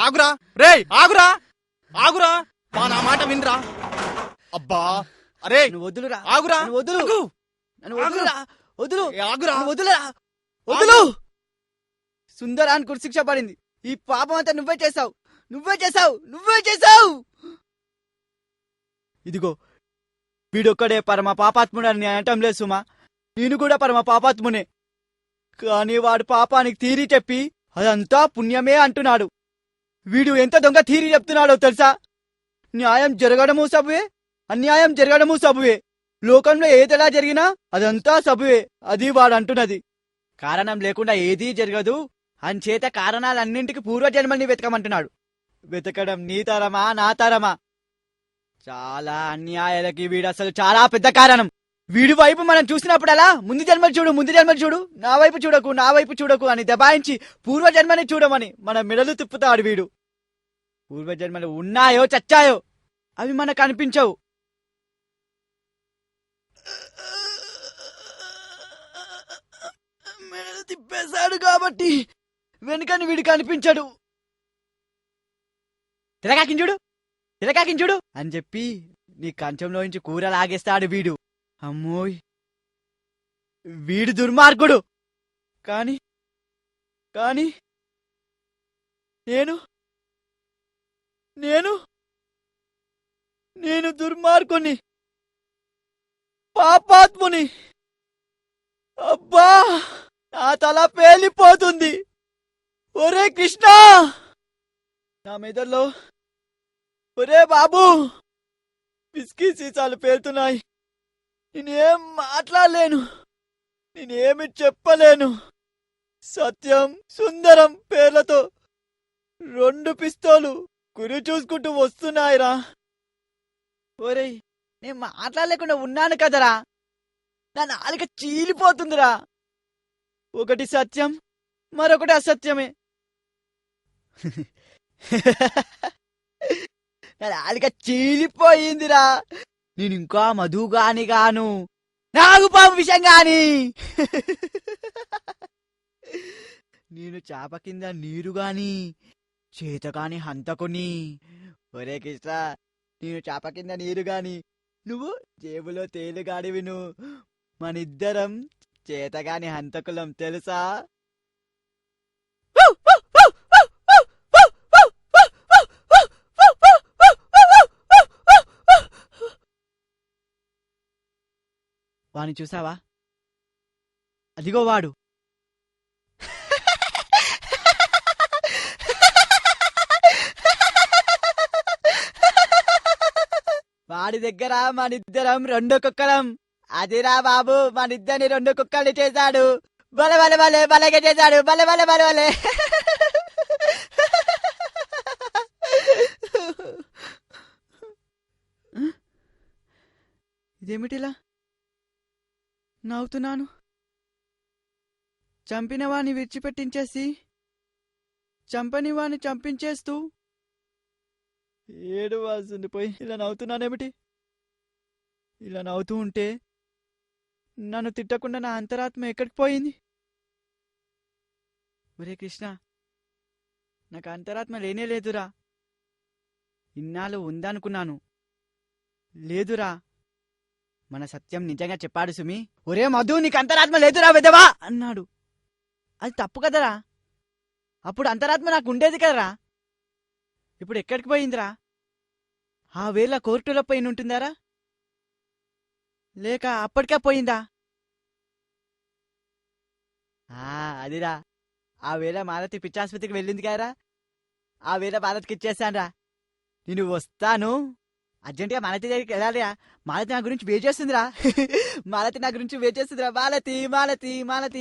ఆగురా రేయ్ ఆగురా ఆగురా నా మాట వినరా. అబ్బా అరే వదులురా, ఆగురా వదులు, వదులురా, వదులు, ఆగురా వదులురా, వదులు. సుందరానికి శిక్ష పడింది. ఈ పాపం అంతా నువ్వే చేసావు, నువ్వే చేసావు, నువ్వే చేసావు. ఇదిగో వీడొక్కడే పరమ పాపాత్ముడని నేను అనటం లేదు సుమా, నేను కూడా పరమ పాపాత్మునే. కానీ వాడు పాపానికి తీరి చెప్పి అదంతా పుణ్యమే అంటున్నాడు. వీడు ఎంత దొంగ తీరి చెప్తున్నాడో తెలుసా? న్యాయం జరగడము సబువే, అన్యాయం జరగడము సబువే. లోకంలో ఏదెలా జరిగినా అదంతా సబువే. అది వాడు అంటున్నది. కారణం లేకుండా ఏదీ జరగదు అంచేత కారణాలన్నింటికి పూర్వజన్మల్ని వెతకమంటున్నాడు. వెతకడం నీ తరమా నా తరమా? చాలా అన్యాయాలకి వీడు అసలు చాలా పెద్ద కారణం. వీడి వైపు మనం చూసినప్పుడలా ముందు జన్మలు చూడు, ముందు జన్మలు చూడు, నా వైపు చూడకు, నా వైపు చూడకు అని దబాయించి పూర్వజన్మని చూడమని మన మెడలు తిప్పుతాడు వీడు. పూర్వజన్మలు ఉన్నాయో చచ్చాయో అవి మనకు అనిపించవు. మెడలు తిప్పేశాడు కాబట్టి వెనుకని వీడికి అనిపించడు. తిరగాకించుడు, తిరగాకించుడు అని చెప్పి నీ కంచంలోంచి కూర లాగేస్తాడు వీడు. అమ్మోయ్ వీడు దుర్మార్గుడు. కాని కాని నేను నేను నేను దుర్మార్గుని, పాపాత్ముని. అబ్బా నా తల పేలిపోతుంది. ఒరే కృష్ణ నా మెదల్లో, ఒరే బాబు బిస్కీ సీసాలు పేలుతున్నాయి. నేనేం మాట్లాడలేను, నేనేమి చెప్పలేను. సత్యం సుందరం పేర్లతో 2 పిస్తోలు గురి చూసుకుంటూ వస్తున్నాయిరా. ఒరేయ్ నేను మాట్లాడలేకుండా ఉన్నాను కదరా, నా నాలుక చీలిపోతుందిరా. ఒకటి సత్యం, మరొకటి అసత్యమే. నా నాలుక చీలిపోయిందిరా. నేను ఇంకా మధుగాని గాను, నాగుపాము విషయం గాని. నేను చాప కింద నీరు గాని, చేతగాని హంతకుని. ఒరే కృష్ణ నేను చాప కింద నీరు గాని, నువ్వు జేబులో తేలుగాడివి. నువ్వు మనిద్దరం చేతగాని హంతకులం తెలుసా? వాణ్ణి చూసావా? అదిగో వాడు. వాడి దగ్గర మనిద్దరం 2 కుక్కలం. అదిరా బాబు మనిద్దరిని 2 కుక్కల్ని చేశాడు. బలే బలే బలే బలగా చేశాడు. బలే బలే బలే బలే. ఇదేమిటిలా నవ్వుతున్నాను? చంపిన వాణ్ణి విడిచిపెట్టించేసి చంపని వాణ్ణి చంపించేస్తూ ఏడవాల్సింది పోయి ఇలా నవ్వుతున్నానేమిటి? ఇలా నవ్వుతూ ఉంటే నన్ను తిట్టకుండా నా అంతరాత్మ ఎక్కడికి పోయింది? ఒరే కృష్ణ నాకు అంతరాత్మ లేనే లేదురా. ఇన్నాళ్ళు ఉందనుకున్నాను, లేదురా. మన సత్యం నిజంగా చెప్పాడు సుమి. ఒరే మధు నీకు అంతరాత్మ లేదురా వెదవా అన్నాడు. అది తప్పు కదరా. అప్పుడు అంతరాత్మ నాకు ఉండేది కదరా. ఇప్పుడు ఎక్కడికి పోయిందిరా? ఆ వేళ కోర్టులో పోయి ఉంటుందారా, లేక అప్పటికే పోయిందా? అదిరా, ఆ వేళ మాలతి పిచ్చాసుపత్రికి వెళ్ళింది కదరా, ఆ వేళ మాలతికి ఇచ్చేసానురా. నేను వస్తాను, అర్జెంటుగా మాలతి దగ్గరికి వెళ్ళాలిరా. మాలతి నా గురించి వెయిట్ చేస్తుందిరా. మాలతి నా గురించి వెయిట్ చేస్తుందిరా. మాలతి మాలతి మాలతి.